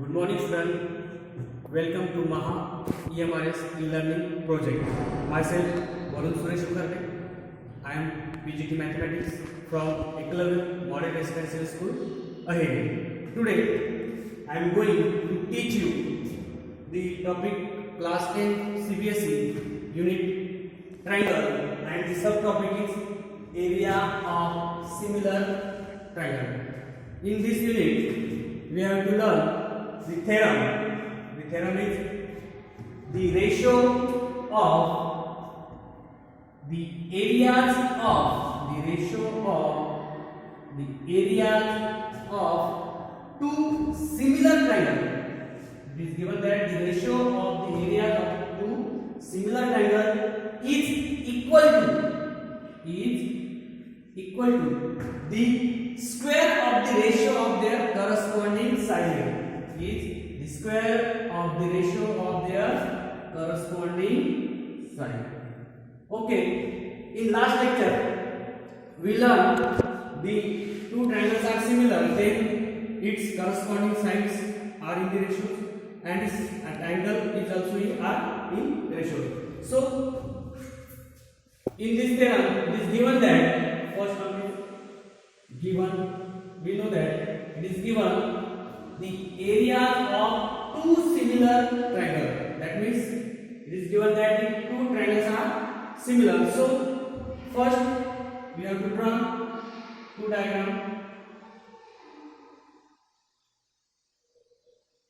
Good morning, student. Welcome to Maha EMRS e-learning project. Myself, Varun Suresh Mukherjee. I am PGT Mathematics from Eklavya Model Residential School, Aheri. Today, I am going to teach you the topic Class 10 CBSE Unit Triangle, and the subtopic is Area of Similar Triangle. In this unit, we have to learn the theorem. The theorem is the ratio of the areas of two similar triangles. It is given that the ratio of the areas of two similar triangles is equal to the square of the ratio of their corresponding side. Is the square of the ratio of their corresponding side. Okay, in last lecture we learned the two triangles are similar, then its corresponding sides are in the ratios, and its triangle is also in ratio. So in this theorem it is given that first one is given, we know that it is given the areas of two similar triangles. That means it is given that the two triangles are similar. So first we have to draw two diagrams.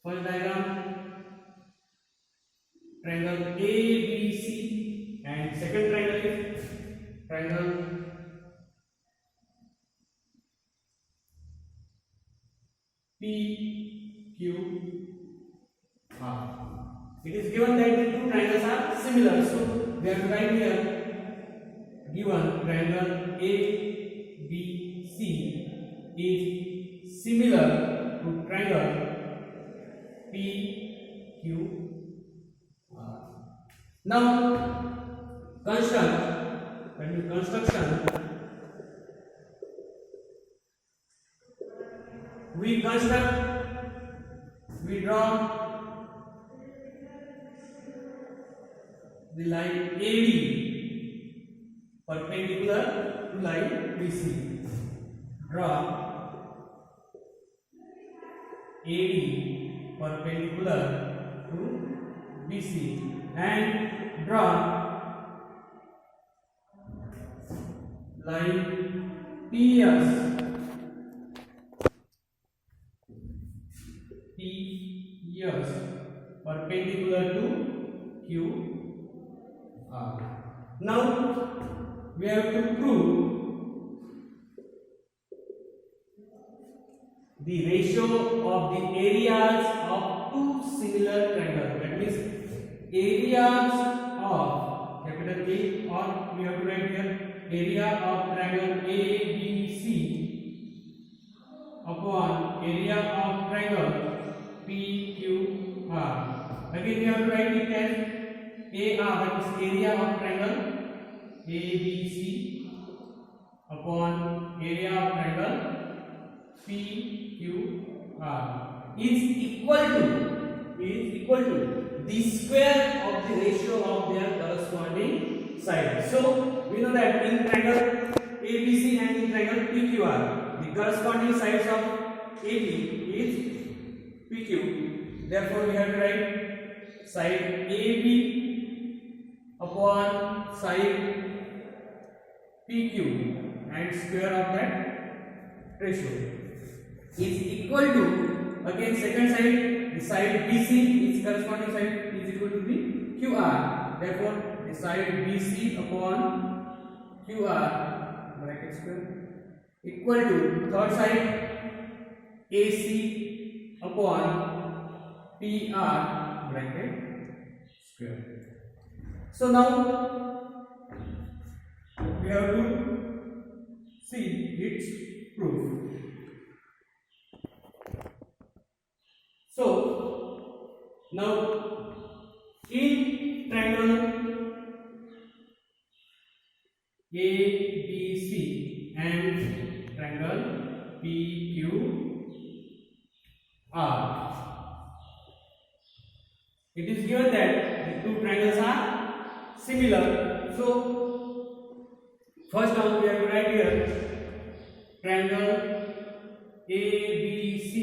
First diagram, triangle ABC, and second triangle is triangle PQR. It is given that the two triangles are similar, so we have to write here given triangle ABC is similar to triangle PQR. Now construction, we draw the line AD perpendicular to line BC. Draw AD perpendicular to BC and draw line PS perpendicular to QR. Now we have to prove the ratio of the areas of two similar triangles. That means areas of capital A, or we have to write here area of triangle ABC upon area of triangle PQR. Again we have to write it as AR, that is area of triangle ABC upon area of triangle PQR is equal to the square of the ratio of their corresponding side. So we know that in triangle ABC and in triangle PQR, the corresponding sides of AB is PQ. Therefore we have to write side AB upon side PQ and square of that ratio is equal to, again second side, the side BC, its corresponding side is equal to the QR. Therefore the side BC upon QR bracket square equal to third side AC upon PR bracket square. So now we have to see its proof. So now in triangle ABC and triangle PQR, it is given that the two triangles are similar. So first term we have to write here triangle ABC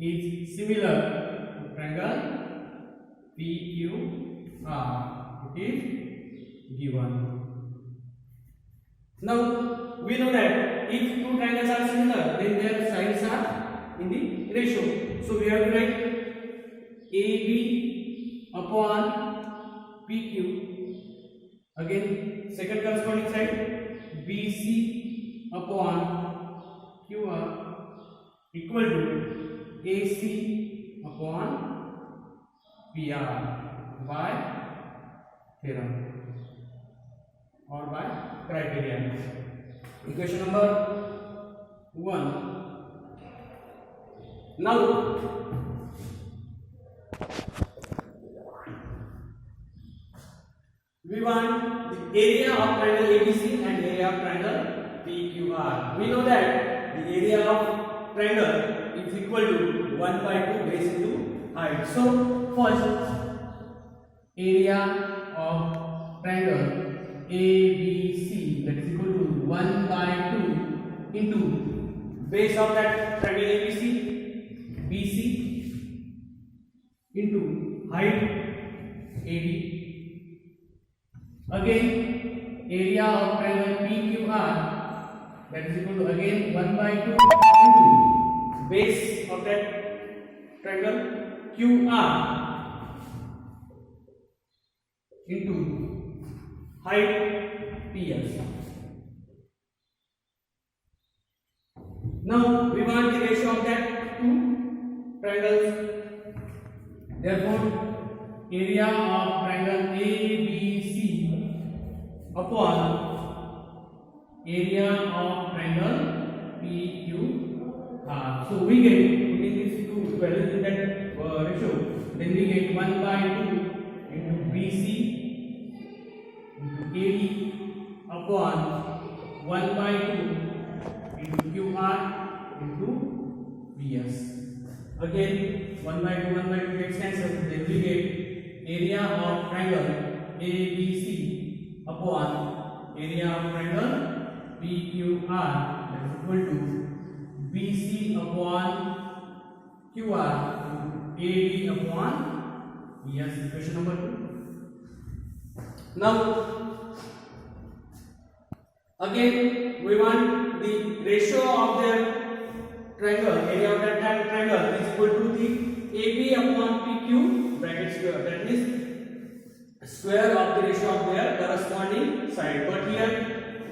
is similar to triangle PQR. It is given. Now we know that if two triangles are similar, then their sides are in the ratio. So we have to write AB upon PQ. Again, second corresponding side BC upon QR equal to AC upon PR by theorem or by criterion. Equation number 1. Now we want the area of triangle ABC and area of triangle PQR. We know that the area of triangle is equal to 1/2 base into height. So first area of triangle ABC, that is equal to 1/2 into base of that triangle ABC BC into height AD. Again area of triangle PQR, that is equal to again 1/2 into base of that triangle QR into height PS. Now we want the ratio of that two triangles. Therefore area of triangle ABC upon area of triangle PQR. So we get, putting these two values in that ratio, then we get 1/2 into BC into AD upon 1/2 into QR into PS. Again 1/2 gets cancelled, then we get area of triangle ABC upon area of triangle PQR, that is equal to BC upon QR AD upon PS. Equation number 2. Now again we want the ratio of their triangle, area of that triangle is equal to the AB upon PQ bracket square, that is square of the ratio of their corresponding side. But here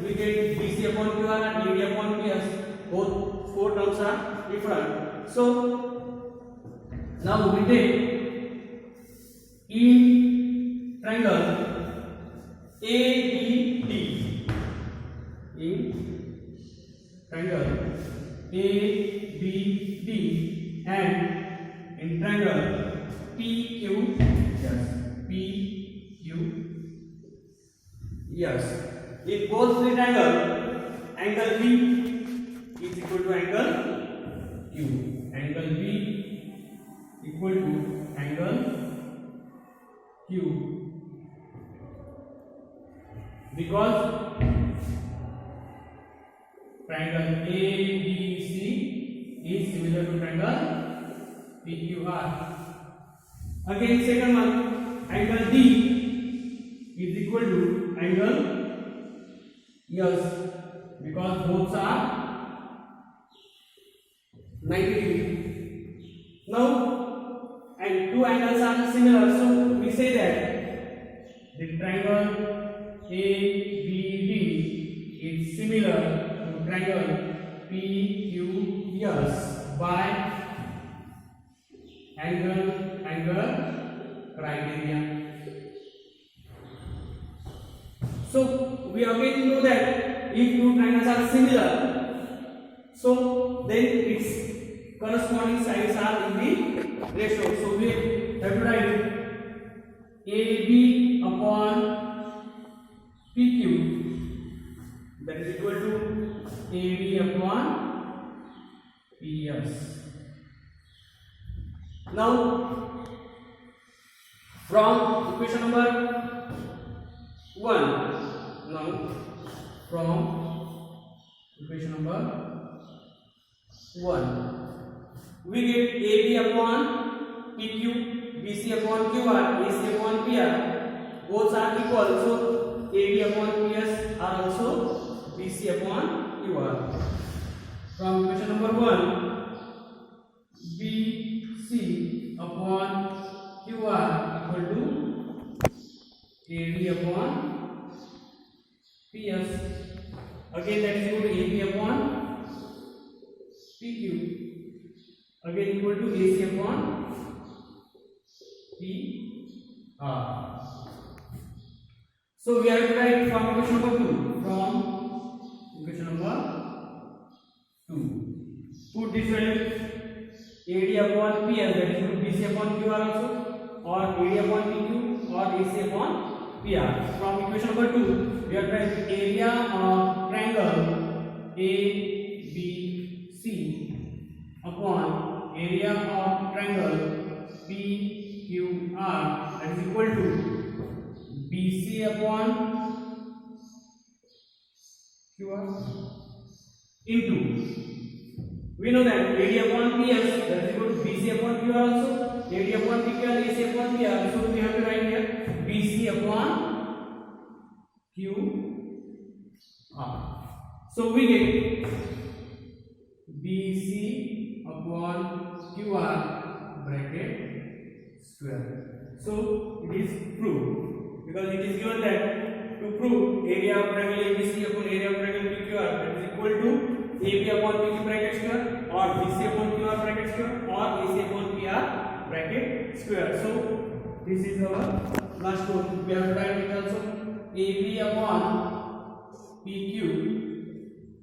we get BC upon QR and AD upon PS, both four terms are different. So now we take in triangle ABD, in triangle ABD and in triangle PQS. Yes, in both the triangle, angle B is equal to angle Q. Angle B equal to angle Q, because triangle ABC is similar to triangle PQR. Again second one, angle D is equal to angle S, because both are 90 degree. Now and two angles are similar, so we say that the triangle ABD is similar to triangle PQS by angle criterion. So we again know that if two triangles are similar, so then its corresponding sides are in the ratio. So we have to write AB upon PQ, that is equal to AB upon PS. Now From equation number 1, now from equation number 1, we get AB upon PQ, BC upon QR, AC upon PR. Both are equal, so AB upon PS are also BC upon QR. From equation number 1, BC upon QR equal to AB upon PS. Again that is equal to AB upon PQ. Again equal to AC upon PR. So we have to write from equation number 2. From equation number 2. Put this value AD upon PS, that is equal to BC upon QR also, or AD upon PQ, or AC upon PR. From equation number 2, we have to write area of triangle ABC upon area of triangle PQR, that is equal to BC upon QR into, we know that AD upon PS, that is equal to BC upon QR also, AD upon PQR, AC upon PR. So we have to write here BC upon QR. So we get BC upon QR bracket square. So it is proved, because it is given that to prove area of triangle ABC upon area of triangle PQR, that is equal to AB upon PQ bracket square, or BC upon QR bracket square, or AC upon PR bracket square. So this is our last one. We have to write it also AB upon PQ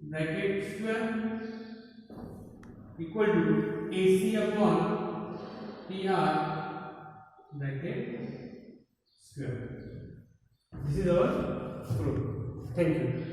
bracket square equal to AC upon PR bracket square. This is our proof. Thank you.